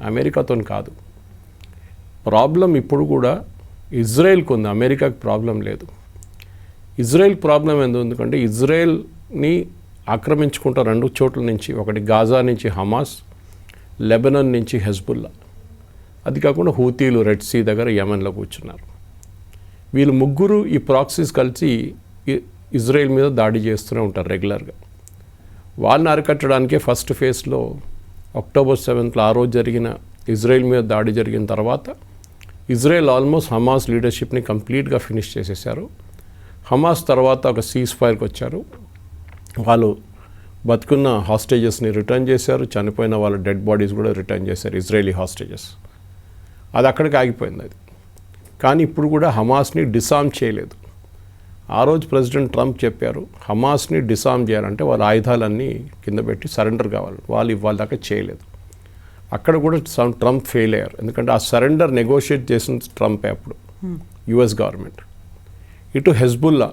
అమెరికాతో కాదు. ప్రాబ్లం ఇప్పుడు కూడా ఇజ్రాయెల్కి ఉంది, అమెరికాకి ప్రాబ్లం లేదు. ఇజ్రాయెల్ ప్రాబ్లం ఎందుకంటే ఇజ్రాయెల్ని ఆక్రమించుకుంటా రెండు చోట్ల నుంచి, ఒకటి గాజా నుంచి హమాస్, లెబనాన్ నుంచి హెజ్బుల్లా, అది కాకుండా హూతీలు రెడ్ సీ దగ్గర యెమెన్లో కూర్చున్నారు. వీళ్ళు ముగ్గురు ఈ ప్రాక్సీస్ కలిసి ఇజ్రాయెల్ మీద దాడి చేస్తూనే ఉంటారు రెగ్యులర్గా. వాళ్ళని అరికట్టడానికే ఫస్ట్ ఫేజ్లో అక్టోబర్ 7th ఆ రోజు జరిగిన ఇజ్రాయెల్ మీద దాడి జరిగిన తర్వాత ఇజ్రాయెల్ ఆల్మోస్ట్ హమాస్ లీడర్షిప్ని కంప్లీట్గా ఫినిష్ చేసేసారు. హమాస్ తర్వాత ఒక సీజ్ ఫైర్కి వచ్చారు. వాళ్ళు బతుకున్న హాస్టేజెస్ని రిటర్న్ చేశారు, చనిపోయిన వాళ్ళ డెడ్ బాడీస్ కూడా రిటర్న్ చేశారు, ఇజ్రాయలీ హాస్టేజెస్. అది అక్కడికి ఆగిపోయింది అది. కానీ ఇప్పుడు కూడా హమాస్ని డిసార్మ్ చేయలేదు. ఆ రోజు ప్రెసిడెంట్ ట్రంప్ చెప్పారు హమాస్ని డిసార్మ్ చేయాలంటే వాళ్ళ ఆయుధాలన్నీ కింద పెట్టి సరెండర్ కావాలి, వాళ్ళు ఇవాళ దాకా చేయలేదు. అక్కడ కూడా ట్రంప్ ఫెయిల్ అయ్యారు, ఎందుకంటే ఆ సరెండర్ నెగోషియేట్ చేసిన ట్రంపే అప్పుడు యుఎస్ గవర్నమెంట్. ఇటు హెజ్బుల్లా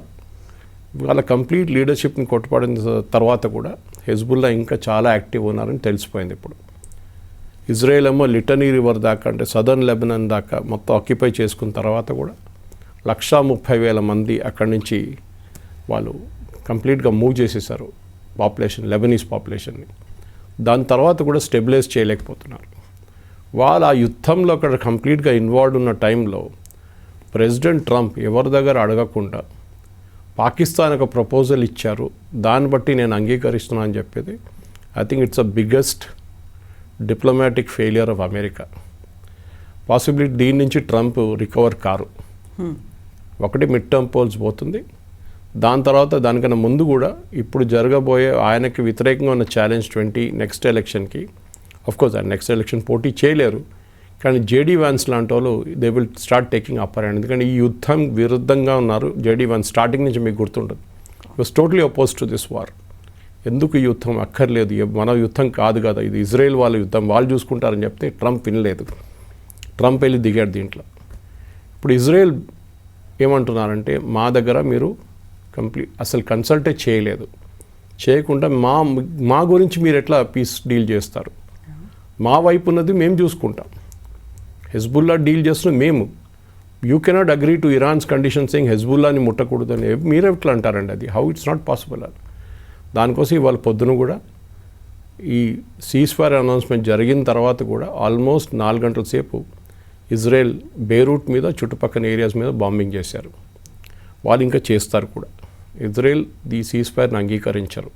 వాళ్ళ కంప్లీట్ లీడర్షిప్ని కొట్టుపడిన తర్వాత కూడా హెజ్బుల్లా ఇంకా చాలా యాక్టివ్ ఉన్నారని తెలిసిపోయింది ఇప్పుడు. ఇజ్రాయెల్ ఏమో లిటనీ రివర్ దాకా అంటే సదర్న్ లెబనాన్ దాకా మొత్తం ఆక్యుపై చేసుకున్న తర్వాత కూడా 130,000 మంది అక్కడి నుంచి వాళ్ళు కంప్లీట్గా మూవ్ చేసేసారు పాపులేషన్, లెబనీస్ పాపులేషన్ని. దాని తర్వాత కూడా స్టెబిలైజ్ చేయలేకపోతున్నారు. వాళ్ళు ఆ యుద్ధంలో అక్కడ కంప్లీట్గా ఇన్వాల్వ్ ఉన్న టైంలో ప్రెసిడెంట్ ట్రంప్ ఎవరి దగ్గర అడగకుండా పాకిస్తాన్ ఒక ప్రపోజల్ ఇచ్చారు, దాన్ని బట్టి నేను అంగీకరిస్తున్నాను అని చెప్పేది I think it's a biggest diplomatic failure of America. Possibility దీని నుంచి ట్రంప్ రికవర్ కారు. ఒకటి మిడ్ టర్మ్ పోల్స్ పోతుంది, దాని తర్వాత దానికన్నా ముందు కూడా ఇప్పుడు జరగబోయే ఆయనకి వ్యతిరేకంగా ఉన్న ఛాలెంజ్ 20 నెక్స్ట్ ఎలక్షన్కి అఫ్కోర్స్ ఆయన నెక్స్ట్ ఎలక్షన్ పోటీ చేయలేరు, కానీ జేడీ వ్యాన్స్ లాంటి వాళ్ళు they will start taking upper hand. ఎందుకంటే ఈ యుద్ధం విరుద్ధంగా ఉన్నారు జేడీ వ్యాన్స్. స్టార్టింగ్ నుంచి మీకు గుర్తుంటుంది, was totally oppose to this war. ఎందుకు ఈ యుద్ధం అక్కర్లేదు, మన యుద్ధం కాదు కదా, ఇది ఇజ్రాయెల్ వాళ్ళ యుద్ధం, వాళ్ళు చూసుకుంటారని చెప్తే ట్రంప్ వినలేదు. ట్రంప్ వెళ్ళి దిగాడు దీంట్లో. ఇప్పుడు ఇజ్రాయెల్ ఏమంటున్నారంటే మా దగ్గర మీరు అసలు కన్సల్టే చేయలేదు, చేయకుండా మా గురించి మీరు ఎట్లా పీస్ డీల్ చేస్తారు, మా వైపు ఉన్నది మేము చూసుకుంటాం, హెజ్బుల్లా డీల్ చేస్తున్నది మేము, you cannot agree to Iran's condition saying హెజ్బుల్లాని ముట్టకూడదని మీరు ఎట్లా అంటారండి, అది హౌ ఇట్స్ నాట్ పాసిబుల్ అని. దానికోసం ఇవాళ పొద్దున కూడా ఈ సీజ్ ఫైర్ అనౌన్స్మెంట్ జరిగిన తర్వాత కూడా ఆల్మోస్ట్ 4 గంటల సేపు ఇజ్రాయెల్ బేరూట్ మీద చుట్టుపక్కల ఏరియాస్ మీద బాంబింగ్ చేశారు. వాళ్ళు ఇంకా చేస్తారు కూడా. ఇజ్రాయెల్ ది సీజ్ ఫైర్ని అంగీకరించరు.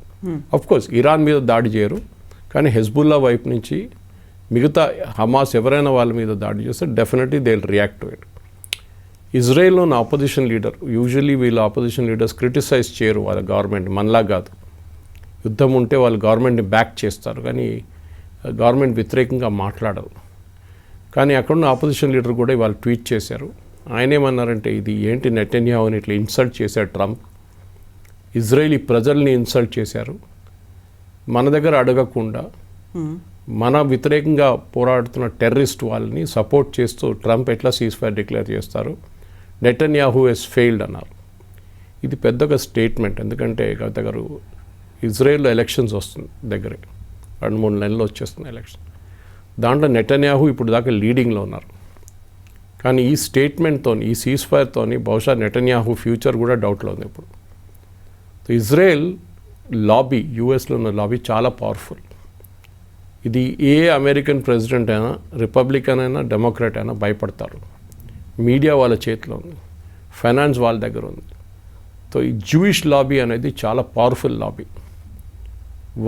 అఫ్కోర్స్ ఇరాన్ మీద దాడి చేయరు, కానీ హెజ్బుల్లా వైపు నుంచి మిగతా హమాస్ ఎవరైనా వాళ్ళ మీద దాడి చేస్తే definitely they will react to it. ఇజ్రాయెల్లో ఉన్న ఆపోజిషన్ లీడర్, యూజువల్లీ వీళ్ళ ఆపోజిషన్ లీడర్స్ క్రిటిసైజ్ చేయరు వాళ్ళ గవర్నమెంట్, మనలా కాదు. యుద్ధం ఉంటే వాళ్ళు గవర్నమెంట్ని బ్యాక్ చేస్తారు, కానీ గవర్నమెంట్ వ్యతిరేకంగా మాట్లాడరు. కానీ అక్కడున్న ఆపోజిషన్ లీడర్ కూడా వాళ్ళు ట్వీట్ చేశారు. ఆయన ఏమన్నారంటే ఇది ఏంటి నెటన్యాహుని ఇట్లా ఇన్సల్ట్ చేశారు ట్రంప్, ఇజ్రాయేలీ ప్రజల్ని ఇన్సల్ట్ చేశారు, మన దగ్గర అడగకుండా మన వ్యతిరేకంగా పోరాడుతున్న టెర్రరిస్ట్ వాళ్ళని సపోర్ట్ చేస్తూ ట్రంప్ ఎట్లా సీజ్ ఫైర్ డిక్లేర్ చేస్తారు, నెటన్యాహు హెస్ ఫెయిల్డ్ అన్నారు. ఇది పెద్దగా స్టేట్మెంట్, ఎందుకంటే దగ్గర ఇజ్రాయెల్లో ఎలక్షన్స్ వస్తుంది, దగ్గరే 2-3 నెలలు వచ్చేస్తుంది ఎలక్షన్. దాంట్లో నెటన్యాహు ఇప్పుడు దాకా లీడింగ్లో ఉన్నారు. కానీ ఈ స్టేట్మెంట్తో, ఈ సీజ్ ఫైర్తో బహుశా నెటన్యాహు ఫ్యూచర్ కూడా డౌట్లో ఉంది ఇప్పుడు. ఇజ్రాయెల్ లాబీ, యూఎస్లో ఉన్న లాబీ చాలా పవర్ఫుల్. ఇది ఏ అమెరికన్ ప్రెసిడెంట్ అయినా, రిపబ్లికన్ అయినా, డెమోక్రాట్ అయినా భయపడతారు. మీడియా వాళ్ళ చేతిలో ఉంది, ఫైనాన్స్ వాళ్ళ దగ్గర ఉంది. సో ఈ జూయిష్ లాబీ అనేది చాలా పవర్ఫుల్ లాబీ.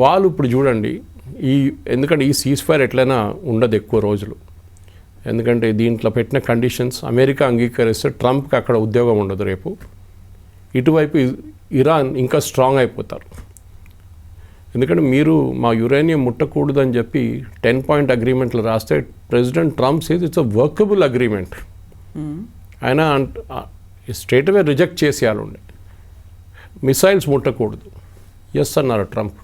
వాళ్ళు ఇప్పుడు చూడండి, ఎందుకంటే ఈ సీజ్ ఫైర్ ఎట్లయినా ఉండదు ఎక్కువ రోజులు, ఎందుకంటే దీంట్లో పెట్టిన కండిషన్స్ అమెరికా అంగీకరిస్తే ట్రంప్కి అక్కడ ఉద్యోగం ఉండదు రేపు. ఇటువైపు ఇరాన్ ఇంకా స్ట్రాంగ్ అయిపోతారు, ఎందుకంటే మీరు మా యురేనియం ముట్టకూడదని చెప్పి 10-point అగ్రిమెంట్లు రాస్తే president Trump says it's a workable agreement. ఆయన స్ట్రేట్ అవే రిజెక్ట్ చేసేయాలి ఉండే, మిసైల్స్ ముట్టకూడదు, ఎస్ అన్నారు ట్రంప్.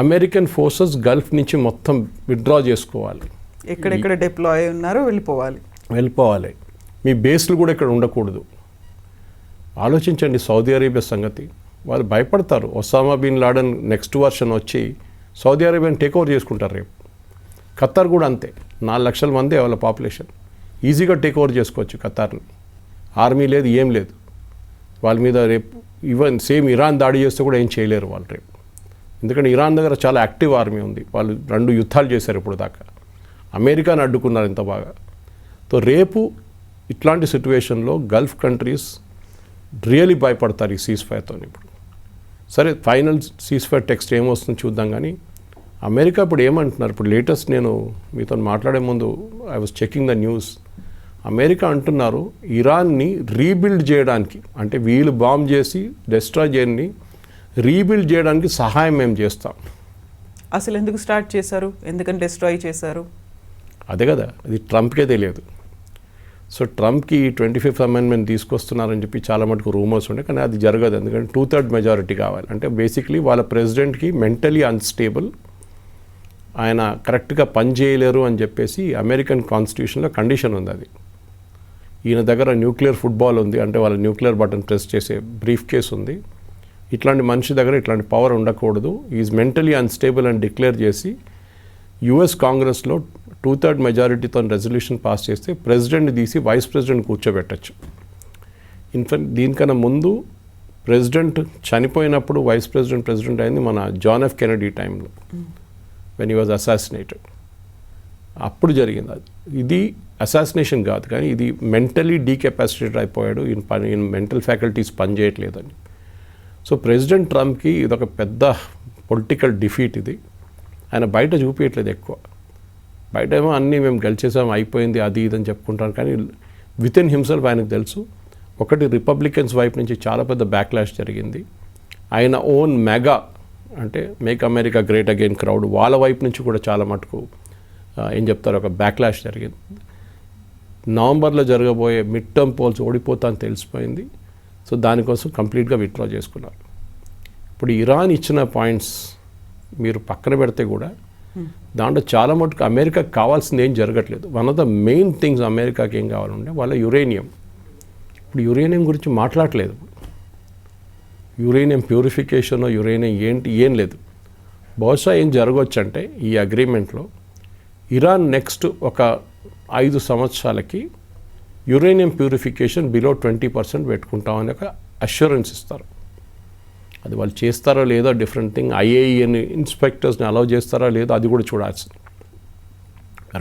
అమెరికన్ ఫోర్సెస్ గల్ఫ్ నుంచి మొత్తం విత్డ్రా చేసుకోవాలి, ఎక్కడెక్కడ డిప్లాయ్ ఉన్నారో వెళ్ళిపోవాలి, మీ బేస్లు కూడా ఇక్కడ ఉండకూడదు. ఆలోచించండి సౌదీ అరేబియా సంగతి, వాళ్ళు భయపడతారు. Osama bin Laden next version వచ్చి సౌదీ అరేబియాని టేక్ ఓవర్ చేసుకుంటారు రేపు. ఖతార్ కూడా అంతే, 4 లక్షల మంది వాళ్ళ పాపులేషన్. ఈజీగా టేక్ ఓవర్ చేసుకోవచ్చు ఖతార్ని. ఆర్మీ లేదు, ఏం లేదు వాళ్ళ మీద. రేపు ఈవెన్ సేమ్ ఇరాన్ దాడి చేస్తే కూడా ఏం చేయలేరు వాళ్ళు రేపు. ఎందుకంటే ఇరాన్ దగ్గర చాలా యాక్టివ్ ఆర్మీ ఉంది. వాళ్ళు 2 యుద్ధాలు చేశారు ఇప్పుడు దాకా. అమెరికాని అడ్డుకున్నారు ఇంత బాగా. సో రేపు ఇట్లాంటి సిచ్యువేషన్లో గల్ఫ్ కంట్రీస్ రియలీ భయపడతారు ఈ సీజ్ ఫైర్తో. ఇప్పుడు సరే ఫైనల్ సీజ్ ఫైర్ టెక్స్ట్ ఏమొస్తుందో చూద్దాం. కానీ అమెరికా ఇప్పుడు ఏమంటున్నారు, ఇప్పుడు లేటెస్ట్ నేను మీతో మాట్లాడే ముందు I was checking the news. America అంటున్నారు ఇరాన్ని రీబిల్డ్ చేయడానికి, అంటే వీళ్ళు బాంబ్ చేసి డెస్ట్రాయ్ చేయని రీబిల్డ్ చేయడానికి సహాయం మేము చేస్తాం. అసలు ఎందుకు స్టార్ట్ చేశారు, ఎందుకని డిస్ట్రాయ్ చేశారు? అదే కదా, అది ట్రంప్కే తెలియదు. సో ట్రంప్కి 25th అమెండ్మెంట్ తీసుకొస్తున్నారని చెప్పి చాలా మటుకు రూమర్స్ ఉండే, కానీ అది జరగదు. ఎందుకంటే 2/3 మెజారిటీ కావాలి. అంటే బేసిక్లీ వాళ్ళ ప్రెసిడెంట్కి మెంటలీ అన్స్టేబుల్, ఆయన కరెక్ట్గా పని చేయలేరు అని చెప్పేసి అమెరికన్ కాన్స్టిట్యూషన్లో కండిషన్ ఉంది. అది ఈయన దగ్గర న్యూక్లియర్ ఫుట్బాల్ ఉంది, అంటే వాళ్ళ న్యూక్లియర్ బటన్ ప్రెస్ చేసే బ్రీఫ్ కేస్ ఉంది. ఇట్లాంటి మనిషి దగ్గర ఇట్లాంటి పవర్ ఉండకూడదు. ఈజ్ మెంటలీ అన్స్టేబుల్ అని డిక్లేర్ చేసి యుఎస్ కాంగ్రెస్లో 2/3 మెజారిటీతో రెజల్యూషన్ పాస్ చేస్తే ప్రెసిడెంట్ తీసి వైస్ ప్రెసిడెంట్ కూర్చోబెట్టచ్చు. ఇన్ఫాక్ట్ దీనికన్నా ముందు ప్రెసిడెంట్ చనిపోయినప్పుడు వైస్ ప్రెసిడెంట్ అయింది మన జాన్ ఎఫ్ కెనడీ టైంలో, వెన్ హీ వాజ్ అసాసినేటెడ్. అప్పుడు జరిగింది అది. ఇది అసాసినేషన్ కాదు, కానీ ఇది మెంటలీ డీకెపాసిటేట్ అయిపోయాడు, ఈయన మెంటల్ ఫ్యాకల్టీస్ పనిచేయట్లేదని. సో ప్రెసిడెంట్ ట్రంప్కి ఇదొక పెద్ద పొలిటికల్ డిఫీట్. ఇది ఆయన బయట చూపించట్లేదు ఎక్కువ. బయట ఏమో అన్నీ మేము గెలిచేసాం, అయిపోయింది, అది ఇదని చెప్పుకుంటాను. కానీ విత్ ఇన్ హిమ్సెల్ఫ్ ఆయనకు తెలుసు, ఒకటి రిపబ్లికన్స్ వైపు నుంచి చాలా పెద్ద బ్యాక్లాష్ జరిగింది. ఆయన ఓన్ మెగా అంటే make America great again crowd, వాళ్ళ వైపు నుంచి కూడా చాలా మటుకు ఏం చెప్తారు, ఒక బ్యాక్లాష్ జరిగింది. నవంబర్లో జరగబోయే మిడ్ టర్మ్ పోల్స్ ఓడిపోతా అని తెలిసిపోయింది. సో దానికోసం కంప్లీట్గా విత్డ్రా చేసుకున్నారు. ఇప్పుడు ఇరాన్ ఇచ్చిన పాయింట్స్ మీరు పక్కన పెడితే కూడా దాంట్లో చాలా మటుకు అమెరికాకి కావాల్సింది ఏం జరగట్లేదు. One of the main things అమెరికాకి ఏం కావాలంటే వాళ్ళ యురేనియం. ఇప్పుడు యురేనియం గురించి మాట్లాడలేదు. యురేనియం ప్యూరిఫికేషన్, యురేనియం ఏంటి ఏం లేదు. బహుశా ఏం జరగవచ్చు అంటే ఈ అగ్రిమెంట్లో ఇరాన్ నెక్స్ట్ ఒక 5 సంవత్సరాలకి యురేనియం ప్యూరిఫికేషన్ బిలో 20% పెట్టుకుంటామని ఒక అష్యూరెన్స్ ఇస్తారు. అది వాళ్ళు చేస్తారో లేదో డిఫరెంట్ థింగ్. ఐఏఈఎన్ ఇన్స్పెక్టర్స్ని అలౌ చేస్తారా లేదో అది కూడా చూడాల్సింది.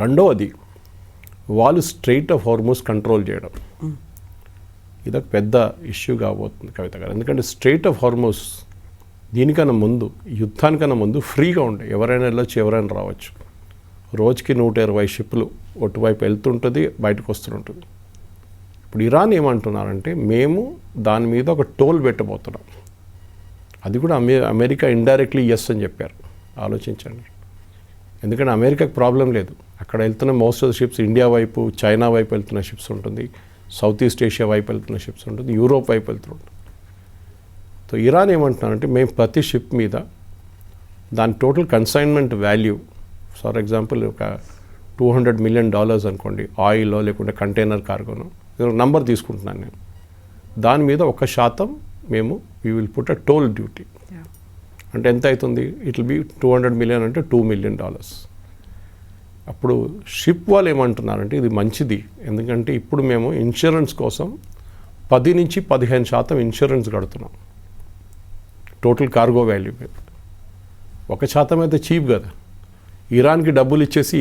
రెండవది వాళ్ళు స్ట్రెయిట్ ఆఫ్ హార్మూజ్ కంట్రోల్ చేయడం. ఇదొక పెద్ద ఇష్యూ కాబోతుంది కవిత గారు. ఎందుకంటే స్ట్రెయిట్ ఆఫ్ హార్మూజ్ దీనికన్నా ముందు, యుద్ధానికన్నా ముందు ఫ్రీగా ఉండే, ఎవరైనా వెళ్ళొచ్చు, ఎవరైనా రావచ్చు. రోజుకి 120 షిప్లు ఒటువైపు వెళ్తుంటుంది, బయటకు వస్తుంటుంది. ఇప్పుడు ఇరాన్ ఏమంటున్నారంటే మేము దాని మీద ఒక టోల్ పెట్టబోతున్నాం. అది కూడా అమెరికా ఇండైరెక్ట్లీ ఎస్ అని చెప్పారు. ఆలోచించండి. ఎందుకంటే అమెరికాకి ప్రాబ్లం లేదు. అక్కడ వెళ్తున్న most of the ships India వైపు, చైనా వైపు వెళ్తున్న షిప్స్ ఉంటుంది, సౌత్ ఈస్ట్ ఏషియా వైపు వెళ్తున్న షిప్స్ ఉంటుంది, యూరోప్ వైపు వెళ్తుంటుంది. సో ఇరాన్ ఏమంటున్నారంటే మేము ప్రతి షిప్ మీద దాని total consignment value, for example ఒక $200 million అనుకోండి, ఆయిల్ లేకుంటే కంటైనర్ కార్గోను, నంబర్ తీసుకుంటున్నాను నేను, దాని మీద 1% మేము we will put a toll duty. అంటే ఎంత అవుతుంది? ఇట్ విల్ బి $200 million అంటే $2 million. అప్పుడు షిప్ వాళ్ళు ఏమంటున్నారంటే ఇది మంచిది, ఎందుకంటే ఇప్పుడు మేము ఇన్సూరెన్స్ కోసం 10 నుంచి 15% ఇన్సూరెన్స్ కడుతున్నాం టోటల్ కార్గో వాల్యూ మీద. 1% అయితే చీప్ కదా. ఇరాన్కి డబ్బులు ఇచ్చేసి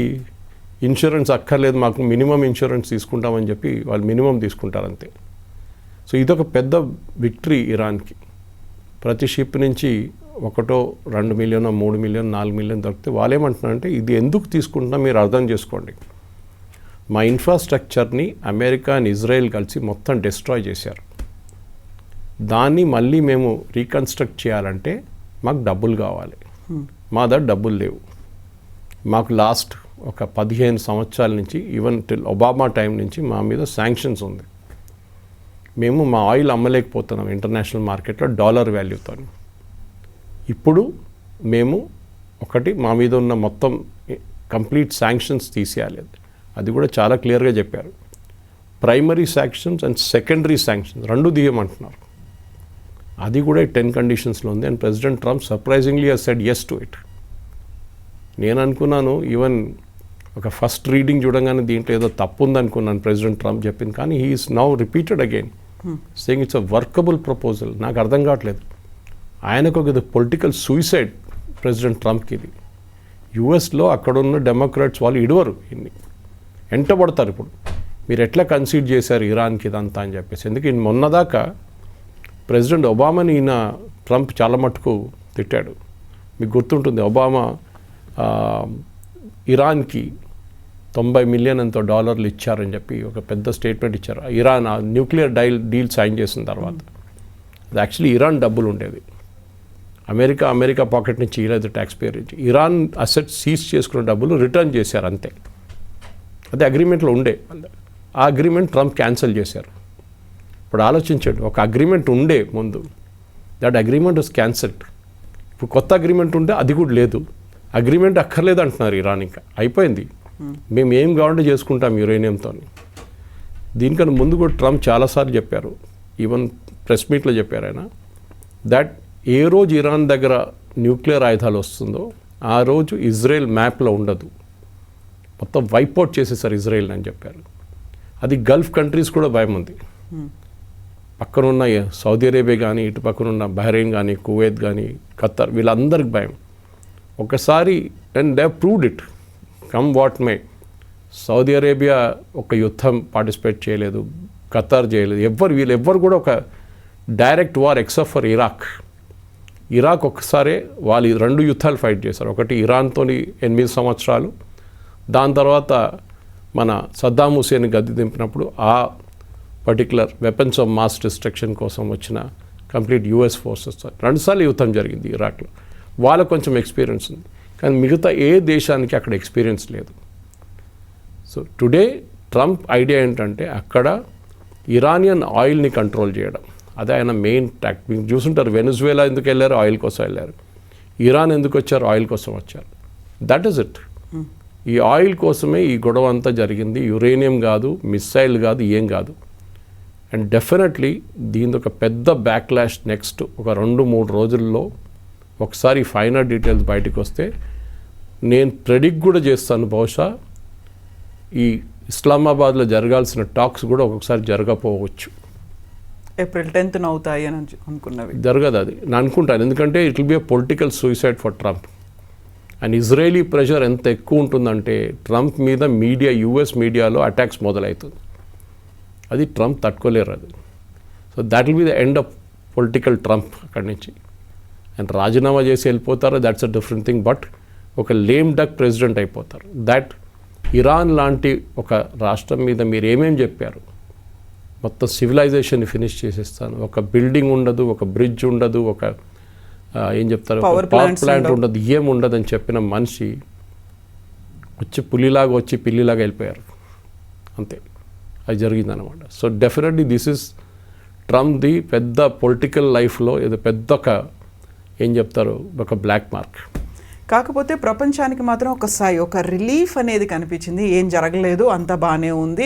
ఇన్సూరెన్స్ అక్కర్లేదు, మాకు మినిమం ఇన్సూరెన్స్ తీసుకుంటామని చెప్పి వాళ్ళు మినిమం తీసుకుంటారు అంతే. సో ఇదొక పెద్ద విక్టరీ ఇరాన్కి. ప్రతి షిప్ నుంచి 1, 2 మిలియన్, 3 మిలియన్, 4 మిలియన్ దొరికితే వాళ్ళు ఏమంటున్నారంటే ఇది ఎందుకు తీసుకుంటున్నా మీరు అర్థం చేసుకోండి. మా ఇన్ఫ్రాస్ట్రక్చర్ని అమెరికా అండ్ ఇజ్రాయెల్ కలిసి మొత్తం డిస్ట్రాయ్ చేశారు. దాన్ని మళ్ళీ మేము రీకన్స్ట్రక్ట్ చేయాలంటే మాకు డబ్బులు కావాలి. మా దగ్గర డబ్బులు లేవు. మాకు లాస్ట్ ఒక 15 సంవత్సరాల నుంచి, ఈవెన్ టిల్ ఒబామా టైం నుంచి మా మీద శాంక్షన్స్ ఉంది. మేము మా ఆయిల్ అమ్మలేకపోతున్నాం ఇంటర్నేషనల్ మార్కెట్లో డాలర్ వాల్యూతో. ఇప్పుడు మేము ఒకటి మా మీద ఉన్న మొత్తం కంప్లీట్ శాంక్షన్స్ తీసేయాలి. అది కూడా చాలా క్లియర్గా చెప్పారు. Primary sanctions and secondary sanctions రెండు తీయమంటున్నారు. అది కూడా 10 కండిషన్స్లో ఉంది. And President Trump surprisingly has said yes to it. నేను అనుకున్నాను ఈవెన్ ఒక ఫస్ట్ రీడింగ్ చూడగానే దీంట్లో ఏదో తప్పు ఉందనుకున్నాను ప్రెసిడెంట్ ట్రంప్ చెప్పింది, కానీ he is now repeated again saying it's a workable proposal. నాకు అర్థం కావట్లేదు, ఆయనకు ఒక పొలిటికల్ సూసైడ్ ప్రెసిడెంట్ ట్రంప్కి ఇది. యుఎస్లో అక్కడున్న డెమోక్రాట్స్ వాళ్ళు ఇడవరు, ఇన్ని ఎంటబడతారు. ఇప్పుడు మీరు ఎట్లా కన్సీడ్ చేశారు ఇరాన్కి ఇదంతా అని చెప్పేసి. ఎందుకు మొన్నదాకా ప్రెసిడెంట్ ఒబామాని ఈయన ట్రంప్ చాలా మటుకు తిట్టాడు. మీకు గుర్తుంటుంది, ఒబామా ఇరాన్కి 90 మిలియన్ ఎంతో డాలర్లు ఇచ్చారని చెప్పి ఒక పెద్ద స్టేట్మెంట్ ఇచ్చారు. ఇరాన్ న్యూక్లియర్ డీల్ సైన్ చేసిన తర్వాత అది యాక్చువల్లీ ఇరాన్ డబ్బులు ఉండేది, అమెరికా పాకెట్ నుంచి ఇవ్వలేదు, ట్యాక్స్ పేర్ నుంచి. ఇరాన్ అసెట్ సీజ్ చేసుకున్న డబ్బులు రిటర్న్ చేశారు అంతే. అదే అగ్రిమెంట్లో ఉండే. ఆ అగ్రిమెంట్ ట్రంప్ క్యాన్సిల్ చేశారు. ఇప్పుడు ఆలోచించండి, ఒక అగ్రిమెంట్ ఉండే ముందు, దట్ అగ్రిమెంట్ వాస్ క్యాన్సిల్డ్. ఇప్పుడు కొత్త అగ్రిమెంట్ ఉంటే అది కూడా లేదు, అగ్రిమెంట్ అక్కర్లేదు అంటున్నారు ఇరాన్. ఇంకా అయిపోయింది, మేము ఏం కావాలంటే చేసుకుంటాం యురేనియంతో. దీనికన్నా ముందు కూడా ట్రంప్ చాలాసార్లు చెప్పారు, ఈవెన్ ప్రెస్ మీట్లో చెప్పారు ఆయన, దట్ ఏ రోజు ఇరాన్ దగ్గర న్యూక్లియర్ ఆయుధాలు వస్తుందో ఆ రోజు ఇజ్రాయెల్ మ్యాప్లో ఉండదు, మొత్తం వైప్అవుట్ చేసేసారు ఇజ్రాయెల్ అని చెప్పారు. అది గల్ఫ్ కంట్రీస్ కూడా భయం ఉంది. పక్కనున్న సౌదీ అరేబియా కానీ, ఇటు పక్కనున్న బహ్రెయిన్ కానీ, కువైత్ కానీ, ఖత్తర్, వీళ్ళందరికి భయం. ఒకసారి and they proved it, come what may. Saudi Arabia ఒక యుద్ధం పార్టిసిపేట్ చేయలేదు, ఖత్తర్ చేయలేదు, వీళ్ళెవ్వరు కూడా ఒక direct war except for Iraq ఒక్కసారే వాళ్ళు 2 యుద్ధాలు ఫైట్ చేశారు. ఒకటి ఇరాన్తో 8 సంవత్సరాలు, దాని తర్వాత మన సద్దాం హుసేన్ గద్దె దింపినప్పుడు ఆ particular weapons of mass destruction కోసం వచ్చిన కంప్లీట్ యుఎస్ ఫోర్సెస్ 2 సార్లు యుద్ధం జరిగింది ఇరాక్లో. వాళ్ళకు కొంచెం ఎక్స్పీరియన్స్ ఉంది, కానీ మిగతా ఏ దేశానికి అక్కడ ఎక్స్పీరియన్స్ లేదు. సో టుడే ట్రంప్ ఐడియా ఏంటంటే అక్కడ ఇరానియన్ ఆయిల్ని కంట్రోల్ చేయడం, అదే ఆయన మెయిన్ టాక్ట్. మీకు చూసుంటారు, వెనిజువేలా ఎందుకు వెళ్ళారు, ఆయిల్ కోసం వెళ్ళారు. ఇరాన్ ఎందుకు వచ్చారు, ఆయిల్ కోసం వచ్చారు. That is it. ఈ ఆయిల్ కోసమే ఈ గొడవ అంతా జరిగింది. యురేనియం కాదు, మిస్సైల్ కాదు, ఏం కాదు. అండ్ డెఫినెట్లీ దీని ఒక పెద్ద బ్యాక్లాష్ నెక్స్ట్ ఒక 2-3 రోజుల్లో ఒకసారి ఫైనల్ డీటెయిల్స్ బయటకు వస్తే నేను ప్రెడిక్ట్ కూడా చేస్తాను, బహుశా ఈ ఇస్లామాబాద్లో జరగాల్సిన టాక్స్ కూడా ఒక్కొక్కసారి జరగకపోవచ్చు. ఏప్రిల్ 10th అవుతాయి అని అనుకున్నవి జరగదు అది నేను అనుకుంటాను. ఎందుకంటే it will be a political suicide for Trump. And Israeli pressure ఎంత ఎక్కువ ఉంటుందంటే ట్రంప్ మీద యుఎస్ మీడియాలో అటాక్స్ మొదలవుతుంది. అది ట్రంప్ తట్టుకోలేరు అది. So that will be the end of political Trump అక్కడి నుంచి. అండ్ రాజీనామా చేసి వెళ్ళిపోతారు, that's a different thing. But ఒక లేమ్ డక్ ప్రెసిడెంట్ అయిపోతారు. దట్ ఇరాన్ లాంటి ఒక రాష్ట్రం మీద మీరు ఏమేమి చెప్పారు, మొత్తం సివిలైజేషన్ ఫినిష్ చేసేస్తాను, ఒక బిల్డింగ్ ఉండదు, ఒక బ్రిడ్జ్ ఉండదు, ఒక ఏం చెప్తారు పవర్ ప్లాంట్ ఉండదు, ఏం ఉండదు అని చెప్పిన మనిషి పులిలాగా వచ్చి పిల్లిలాగా వెళ్ళిపోయారు అంతే. అది జరిగిందనమాట. So definitely this is Trump the పెద్ద పొలిటికల్ లైఫ్లో ఏదో పెద్ద ఏం చెప్తారు ఒక బ్లాక్ మార్క్. కాకపోతే ప్రపంచానికి మాత్రం ఒక రిలీఫ్ అనేది కనిపించింది. ఏం జరగలేదు, అంతా బాగానే ఉంది,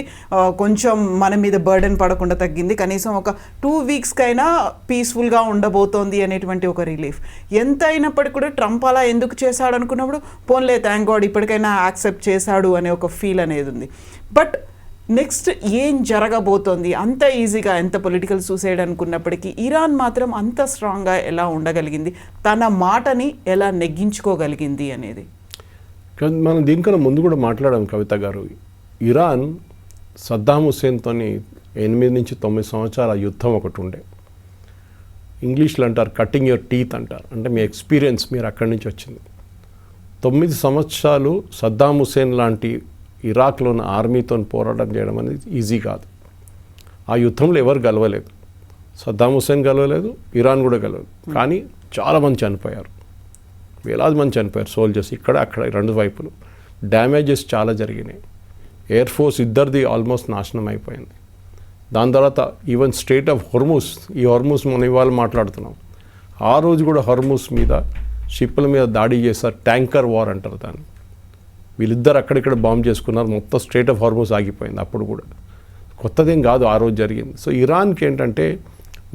కొంచెం మన మీద బర్డెన్ పడకుండా తగ్గింది, కనీసం ఒక 2 వీక్స్కైనా పీస్ఫుల్గా ఉండబోతోంది అనేటువంటి ఒక రిలీఫ్. ఎంత అయినప్పటికీ కూడా ట్రంప్ అలా ఎందుకు చేశాడు అనుకున్నప్పుడు పోన్లే థ్యాంక్ గాడ్ ఇప్పటికైనా యాక్సెప్ట్ చేశాడు అనే ఒక ఫీల్ అనేది ఉంది. బట్ నెక్స్ట్ ఏం జరగబోతోంది, అంత ఈజీగా ఎంత పొలిటికల్ సూసైడ్ అనుకున్నప్పటికీ ఇరాన్ మాత్రం అంత స్ట్రాంగ్గా ఎలా ఉండగలిగింది, తన మాటని ఎలా నెగ్గించుకోగలిగింది అనేది మనం దీనికన్నా ముందు కూడా మాట్లాడాం కవిత గారు. ఇరాన్ సద్దాం హుసేన్తో 8 నుంచి 9 సంవత్సరాల యుద్ధం ఒకటి ఉండే. ఇంగ్లీష్లో అంటారు కటింగ్ యువర్ టీత్ అంటారు, అంటే మీ ఎక్స్పీరియన్స్ మీరు అక్కడి నుంచి వచ్చింది. 9 సంవత్సరాలు సద్దాం హుసేన్ లాంటి ఇరాక్లో ఉన్న ఆర్మీతో పోరాటం చేయడం అనేది ఈజీ కాదు. ఆ యుద్ధంలో ఎవరు గెలవలేదు, సద్దాం హుసేన్ గెలవలేదు, ఇరాన్ కూడా గెలవలేదు. కానీ చాలామంది చనిపోయారు, వేలాది మంది చనిపోయారు సోల్జర్స్, ఇక్కడ అక్కడ 2 వైపులు. డ్యామేజెస్ చాలా జరిగినాయి. ఎయిర్ ఫోర్స్ ఇద్దరిది ఆల్మోస్ట్ నాశనం అయిపోయింది. దాని తర్వాత ఈవెన్ స్ట్రేట్ ఆఫ్ హొర్ముస్, ఈ హొర్ముస్ మనం ఇవాళ మాట్లాడుతున్నాం, ఆ రోజు కూడా హొర్ముస్ మీద షిప్ల మీద దాడి చేశారు. ట్యాంకర్ వార్ అంటారు దాన్ని. వీళ్ళిద్దరు అక్కడిక్కడ బాంబ్ చేసుకున్నారు, మొత్తం స్ట్రేట్ ఆఫ్ హార్మోస్ ఆగిపోయింది. అప్పుడు కూడా కొత్తదేం కాదు, ఆ రోజు జరిగింది. సో ఇరాన్కి ఏంటంటే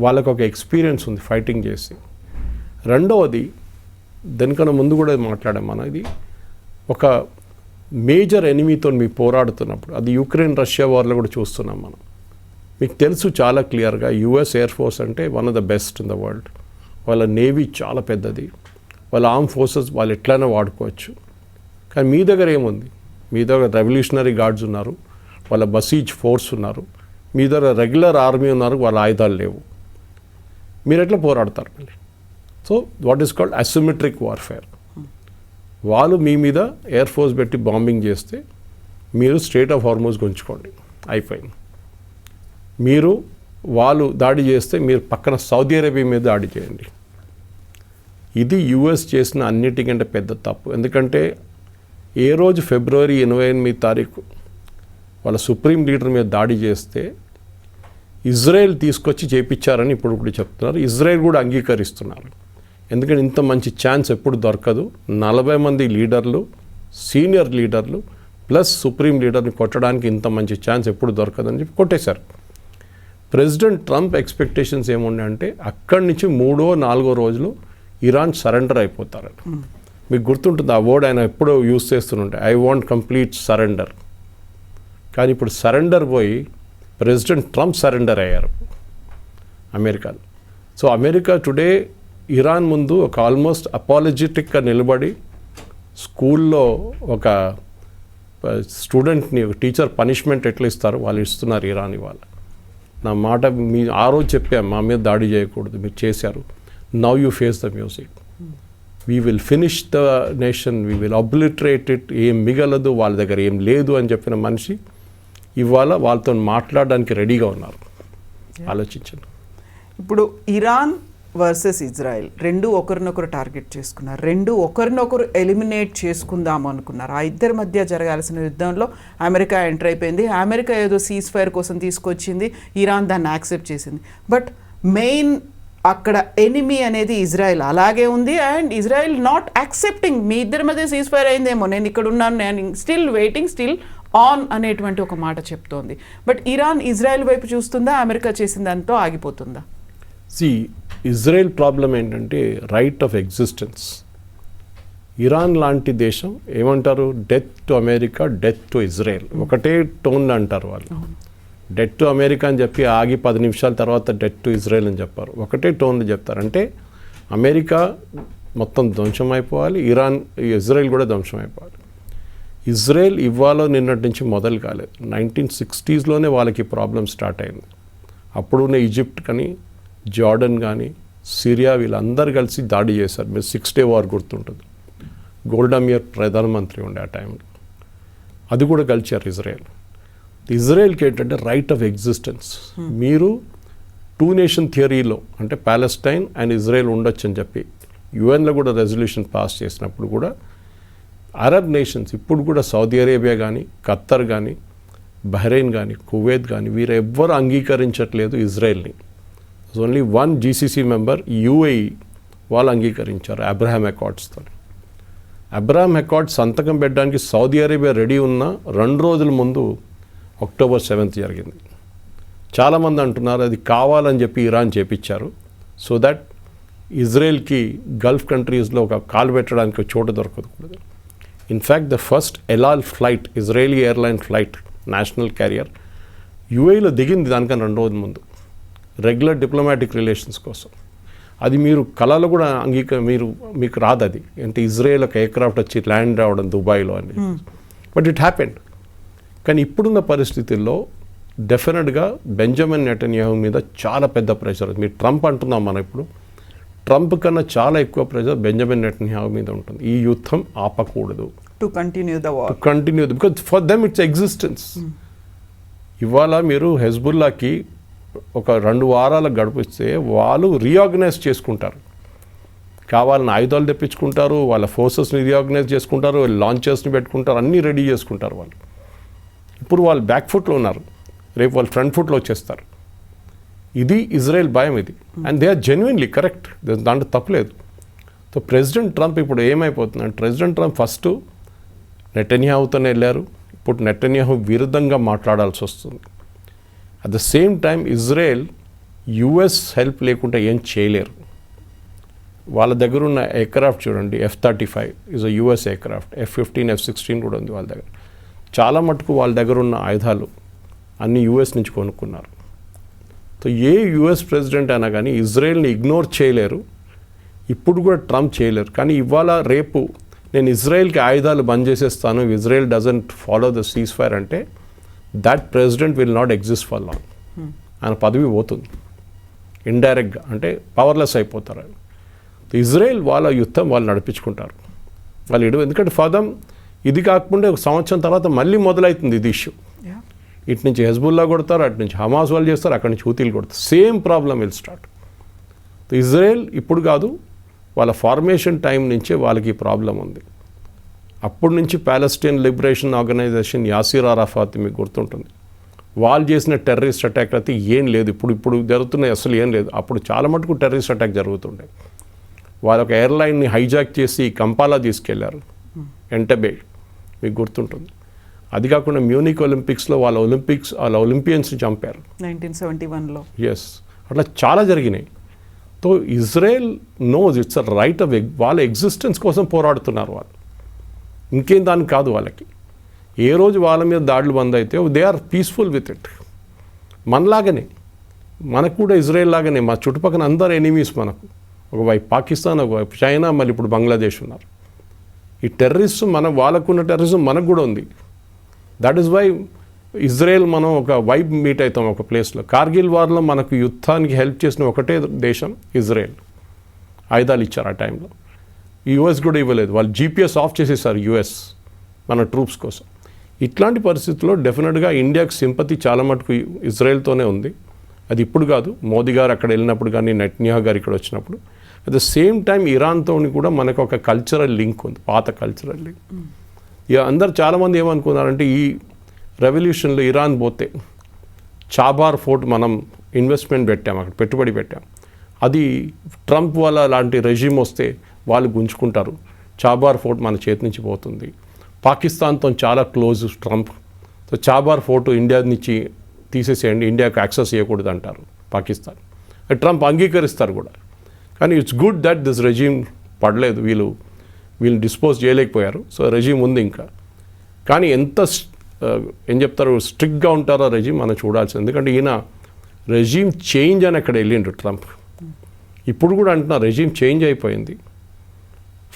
వాళ్ళకు ఒక ఎక్స్పీరియన్స్ ఉంది ఫైటింగ్ చేసి. రెండవది దానికన్నా ముందు కూడా మాట్లాడాం మనం, ఇది ఒక మేజర్ ఎనిమీతో మీరు పోరాడుతున్నప్పుడు, అది యుక్రెయిన్ రష్యా వార్లో కూడా చూస్తున్నాం మనం. మీకు తెలుసు చాలా క్లియర్గా యుఎస్ ఎయిర్ ఫోర్స్ అంటే one of the best in the world. వాళ్ళ నేవీ చాలా పెద్దది, వాళ్ళ ఆర్మ్ ఫోర్సెస్ వాళ్ళు ఎట్లయినా వాడుకోవచ్చు. కానీ మీ దగ్గర ఏముంది? మీ దగ్గర రెవల్యూషనరీ గార్డ్స్ ఉన్నారు, వాళ్ళ బసీజ్ ఫోర్స్ ఉన్నారు, మీ దగ్గర రెగ్యులర్ ఆర్మీ ఉన్నారు, వాళ్ళ ఆయుధాలు లేవు. మీరు ఎట్లా పోరాడతారు మళ్ళీ? So what is called asymmetric warfare. వాళ్ళు మీ మీద ఎయిర్ ఫోర్స్ పెట్టి బాంబింగ్ చేస్తే మీరు స్ట్రేట్ ఆఫ్ హార్మోజ్ గుంచుకోండి, అయిపోయింది. మీరు వాళ్ళు దాడి చేస్తే మీరు పక్కన సౌదీ అరేబియా మీద దాడి చేయండి. ఇది యుఎస్ చేసిన అన్నిటికంటే పెద్ద తప్పు. ఎందుకంటే ఏ రోజు ఫిబ్రవరి 28 వాళ్ళ సుప్రీం లీడర్ మీద దాడి చేస్తే ఇజ్రాయెల్ తీసుకొచ్చి చేపించారని ఇప్పుడు చెప్తున్నారు. ఇజ్రాయెల్ కూడా అంగీకరిస్తున్నారు. ఎందుకంటే ఇంత మంచి ఛాన్స్ ఎప్పుడు దొరకదు. 40 మంది లీడర్లు, సీనియర్ లీడర్లు ప్లస్ సుప్రీం లీడర్ని కొట్టడానికి ఇంత మంచి ఛాన్స్ ఎప్పుడు దొరకదని చెప్పి కొట్టేశారు. ప్రెసిడెంట్ ట్రంప్ ఎక్స్పెక్టేషన్స్ ఏముండే అక్కడి నుంచి 3వ 4వ రోజులు ఇరాన్ సరెండర్ అయిపోతారు. మీకు గుర్తుంటుంది ఆ వర్డ్ ఆయన ఎప్పుడో యూజ్ చేస్తుంటే, ఐ వాంట్ కంప్లీట్ సరెండర్. కానీ ఇప్పుడు సరెండర్ పోయి ప్రెసిడెంట్ ట్రంప్ సరెండర్ అయ్యారు అమెరికాలో. సో అమెరికా టుడే ఇరాన్ ముందు ఒక ఆల్మోస్ట్ అపాలజెటిక్గా నిలబడి, స్కూల్లో ఒక స్టూడెంట్ని ఒక టీచర్ పనిష్మెంట్ ఎట్లా ఇస్తారు వాళ్ళు ఇస్తున్నారు ఇరాన్ ఇవాళ. నా మాట మీ ఆ రోజు చెప్పాం, మా మీద దాడి చేయకూడదు, మీరు చేశారు. Now you face the music. We will finish the nation, we will obliterate it. ఏం మిగలదు, వాళ్ళ దగ్గర ఏం లేదు అని చెప్పిన మనిషి ఇవాళ వాళ్ళతో మాట్లాడడానికి రెడీగా ఉన్నారు. ఆలోచించండి. ఇప్పుడు ఇరాన్ వర్సెస్ ఇజ్రాయెల్ రెండు ఒకరినొకరు టార్గెట్ చేసుకున్నారు, రెండు ఒకరినొకరు ఎలిమినేట్ చేసుకుందాం అనుకున్నారు. ఆ ఇద్దరి మధ్య జరగాల్సిన యుద్ధంలో అమెరికా ఎంటర్ అయిపోయింది. అమెరికా ఏదో సీజ్ ఫైర్ కోసం తీసుకొచ్చింది, ఇరాన్ దాన్ని యాక్సెప్ట్ చేసింది. బట్ మెయిన్ అక్కడ ఎనిమీ అనేది ఇజ్రాయెల్ అలాగే ఉంది. అండ్ ఇజ్రాయెల్ నాట్ యాక్సెప్టింగ్, మీ ఇద్దరి మధ్య సీజ్ ఫైర్ అయిందేమో, నేను ఇక్కడ ఉన్నాను, నేను స్టిల్ వెయిటింగ్, స్టిల్ ఆన్ అనేటువంటి ఒక మాట చెప్తోంది. బట్ ఇరాన్ ఇజ్రాయెల్ వైపు చూస్తుందా, అమెరికా చేసిన దాంతో ఆగిపోతుందా? ఇజ్రాయెల్ ప్రాబ్లం ఏంటంటే రైట్ ఆఫ్ ఎగ్జిస్టెన్స్. ఇరాన్ లాంటి దేశం ఏమంటారు, death to America, death to Israel, ఒకటే టోన్లో అంటారు వాళ్ళు. డెత్ టు అమెరికా అని చెప్పి ఆగి 10 నిమిషాల తర్వాత డెత్ టు ఇజ్రాయెల్ అని చెప్పారు, ఒకటే టోన్లో చెప్తారు. అంటే అమెరికా మొత్తం ధ్వంసం అయిపోవాలి, ఇజ్రాయెల్ కూడా ధ్వంసం అయిపోవాలి. ఇజ్రాయెల్ ఇవాళ నిన్నటి నుంచి మొదలు కాలేదు, 1960s వాళ్ళకి ప్రాబ్లం స్టార్ట్ అయింది. అప్పుడున్న ఈజిప్ట్ కానీ, జార్డన్ కానీ, సిరియా వీళ్ళందరూ కలిసి దాడి చేశారు. మీరు 6 Day వార్ గుర్తుంటుంది, గోల్డా మీర్ ప్రధానమంత్రి ఉండే ఆ టైంలో, అది కూడా కలిచారు ఇజ్రాయెల్. ఇజ్రాయెల్కి ఏంటంటే రైట్ ఆఫ్ ఎగ్జిస్టెన్స్. మీరు 2 నేషన్ థియరీలో అంటే ప్యాలెస్టైన్ అండ్ ఇజ్రాయెల్ ఉండొచ్చు అని చెప్పి యుఎన్లో కూడా రెజల్యూషన్ పాస్ చేసినప్పుడు కూడా అరబ్ నేషన్స్ ఇప్పుడు కూడా సౌదీ అరేబియా కానీ, ఖత్తర్ కానీ, బహ్రెయిన్ కానీ, కువైత్ కానీ వీరు ఎవ్వరు అంగీకరించట్లేదు ఇజ్రాయెల్ని. ఓన్లీ 1 GCC మెంబర్ UAE వాళ్ళు అంగీకరించారు అబ్రహాం అకార్డ్స్తో. అబ్రహాం అకార్డ్స్ సంతకం పెట్టడానికి సౌదీ అరేబియా రెడీ ఉన్న 2 రోజుల ముందు October 7th జరిగింది. చాలామంది అంటున్నారు అది కావాలని చెప్పి ఇరాన్ చేపించారు, సో దట్ ఇజ్రాయెల్కి గల్ఫ్ కంట్రీస్లో ఒక కాలు పెట్టడానికి చోటు దొరకకూడదు. In fact the first El Al flight, Israeli airline flight, national carrier UAEలో దిగింది దానికన్నా 2 రోజుల ముందు, రెగ్యులర్ డిప్లొమాటిక్ రిలేషన్స్ కోసం. అది మీరు కళలో కూడా మీకు రాదు అది, అంటే ఇజ్రాయెల్ ఒక ఎయిర్క్రాఫ్ట్ వచ్చి ల్యాండ్ రావడం దుబాయ్లో అని. But it happened. కానీ ఇప్పుడున్న పరిస్థితుల్లో డెఫినెట్గా బెంజమిన్ నెటన్యాహు మీద చాలా పెద్ద ప్రెషర్. మీరు ట్రంప్ అంటున్నాం మనం, ఇప్పుడు ట్రంప్ కన్నా చాలా ఎక్కువ ప్రెషర్ బెంజమిన్ నెటన్యాహు మీద ఉంటుంది. ఈ యుద్ధం ఆపకూడదు, to continue because for them it's existence. ఇవాళ మీరు హెజ్బుల్లాకి ఒక 2 వారాలకు గడిపిస్తే వాళ్ళు రీఆర్గనైజ్ చేసుకుంటారు, కావాలని ఆయుధాలు తెప్పించుకుంటారు, వాళ్ళ ఫోర్సెస్ని రీఆర్గనైజ్ చేసుకుంటారు, లాంచర్స్ని పెట్టుకుంటారు, అన్నీ రెడీ చేసుకుంటారు వాళ్ళు. ఇప్పుడు వాళ్ళు బ్యాక్ ఫుట్లో ఉన్నారు, రేపు వాళ్ళు ఫ్రంట్ ఫుట్లో వచ్చేస్తారు. ఇది ఇజ్రాయెల్ భయం ఇది, and they are genuinely correct, దాంట్లో తప్పలేదు. సో ప్రెసిడెంట్ ట్రంప్ ఇప్పుడు ఏమైపోతుందంటే, ప్రెసిడెంట్ ట్రంప్ ఫస్ట్ నెటన్యాహుతోనే వెళ్ళారు, ఇప్పుడు నెటన్యాహు విరుద్ధంగా మాట్లాడాల్సి వస్తుంది. At the same time Israel US help లేకుండా ఏం చేయలేరు. వాళ్ళ దగ్గర ఉన్న ఎయిర్క్రాఫ్ట్ చూడండి, F-35 is a US aircraft, F-15, F-16 కూడా ఉంది వాళ్ళ దగ్గర. చాలా మటుకు వాళ్ళ దగ్గర ఉన్న ఆయుధాలు అన్ని US నుంచి కొనుక్కున్నారు. సో ఏ US ప్రెసిడెంట్ అయినా కానీ ఇజ్రాయెల్ని ఇగ్నోర్ చేయలేరు, ఇప్పుడు కూడా ట్రంప్ చేయలేరు. కానీ ఇవాళ రేపు నేను ఇజ్రాయెల్కి ఆయుధాలు బంద్ చేసేస్తాను, Israel doesn't follow the ceasefire అంటే that president will not exist for long. ఆయన పదవి పోతుంది ఇండైరెక్ట్గా, అంటే పవర్లెస్ అయిపోతారు. ఇజ్రాయెల్ వాళ్ళ యుద్ధం వాళ్ళు నడిపించుకుంటారు వాళ్ళు ఎందుకంటే ఫదం ఇది కాకుండా ఒక సంవత్సరం తర్వాత మళ్ళీ మొదలవుతుంది ఇది ఇష్యూ. ఇటు నుంచి హెజ్బుల్లా కొడతారు, అటు నుంచి హమాస్ వాళ్ళు చేస్తారు, అక్కడి నుంచి హూతీలు కొడతారు. Same problem will start. Israel ఇప్పుడు కాదు, వాళ్ళ ఫార్మేషన్ టైం నుంచే వాళ్ళకి ప్రాబ్లం ఉంది. అప్పటి నుంచి Palestine Liberation Organization Yasser Arafat మీకు గుర్తుంటుంది, వాళ్ళు చేసిన టెర్రరిస్ట్ అటాక్ అయితే ఏం లేదు. ఇప్పుడు జరుగుతున్నాయి అసలు ఏం లేదు. అప్పుడు చాలా మటుకు టెర్రరిస్ట్ అటాక్ జరుగుతుండే. వాళ్ళ ఒక ఎయిర్లైన్ని హైజాక్ చేసి కంపాలా తీసుకెళ్లారు, ఎంటబే, మీకు గుర్తుంటుంది. అది కాకుండా మ్యూనిక్ ఒలింపిక్స్లో వాళ్ళ ఒలింపియన్స్ని చంపారు 1971లో. ఎస్, అట్లా చాలా జరిగినాయి. So Israel knows it's a right of వాళ్ళ ఎగ్జిస్టెన్స్ కోసం పోరాడుతున్నారు వాళ్ళు, ఇంకేం దానికి కాదు. వాళ్ళకి ఏ రోజు వాళ్ళ మీద దాడులు బంద్ అయితే they are peaceful with it. మనలాగనే మనకు కూడా ఇజ్రాయెల్ లాగానే మా చుట్టుపక్కల అందరు ఎనిమీస్ మనకు. ఒకవైపు పాకిస్తాన్, ఒకవైపు చైనా, మళ్ళీ ఇప్పుడు బంగ్లాదేశ్ ఉన్నారు. ఈ టెర్రరిస్ట్ వాళ్ళకున్న టెర్రరిజం మనకు కూడా ఉంది. దట్ ఈస్ వై ఇజ్రాయెల్ మనం ఒక వైబ్ మీట్ అవుతాం ఒక ప్లేస్లో. కార్గిల్ వార్లో మనకు యుద్ధానికి హెల్ప్ చేసిన ఒకటే దేశం ఇజ్రాయెల్. ఆయుధాలు ఇచ్చారు ఆ టైంలో. యుఎస్ కూడా ఇవ్వలేదు, వాళ్ళు GPS ఆఫ్ చేసేసారు యుఎస్ మన ట్రూప్స్ కోసం. ఇట్లాంటి పరిస్థితుల్లో డెఫినెట్గా ఇండియాకి సింపతి చాలా మటుకు ఇజ్రాయెల్తోనే ఉంది. అది ఇప్పుడు కాదు, మోదీ గారు అక్కడ వెళ్ళినప్పుడు కానీ నెట్న్యాహు గారు ఇక్కడ వచ్చినప్పుడు. అట్ ద సేమ్ టైం ఇరాన్తో కూడా మనకు ఒక కల్చరల్ లింక్ ఉంది, పాత కల్చరల్ లింక్. ఇక అందరు చాలామంది ఏమనుకున్నారంటే ఈ రెవల్యూషన్లో ఇరాన్ పోతే చాబార్ ఫోర్ట్ మనం ఇన్వెస్ట్మెంట్ పెట్టాం, అక్కడ పెట్టుబడి పెట్టాం, అది ట్రంప్ వాళ్ళ లాంటి రెజ్యూమ్ వస్తే వాళ్ళు గుంజుకుంటారు, చాబార్ ఫోర్ట్ మన చేతి నుంచి పోతుంది. పాకిస్తాన్తో చాలా close Trump, so Chabahar port India నుంచి తీసేసేయండి, ఇండియాకు యాక్సెస్ చేయకూడదు అంటారు పాకిస్తాన్. ట్రంప్ అంగీకరిస్తారు కూడా. కానీ it's good that this resume పడలేదు, వీళ్ళు డిస్పోజ్ చేయలేకపోయారు. సో రెజ్యూమ్ ఉంది ఇంకా. కానీ ఎంత ఏం చెప్తారు స్ట్రిక్ట్గా ఉంటారో రెజ్యూమ్ మనం చూడాల్సింది. ఎందుకంటే ఈయన రెజ్యూమ్ చేంజ్ అని అక్కడ వెళ్ళిండు ట్రంప్. ఇప్పుడు కూడా అంటున్నా రెజ్యూమ్ చేంజ్ అయిపోయింది.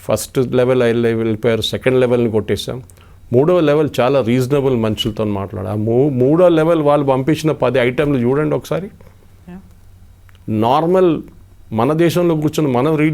ఫస్ట్ లెవెల్ వెళ్ళిపోయారు, సెకండ్ లెవెల్ని కొట్టేసాం, మూడో లెవెల్ చాలా రీజనబుల్ మనుషులతో మాట్లాడా. మూడో లెవెల్ వాళ్ళు పంపించిన 10 ఐటెంలు చూడండి ఒకసారి. నార్మల్ మన దేశంలో కూర్చొని మనం రీడ్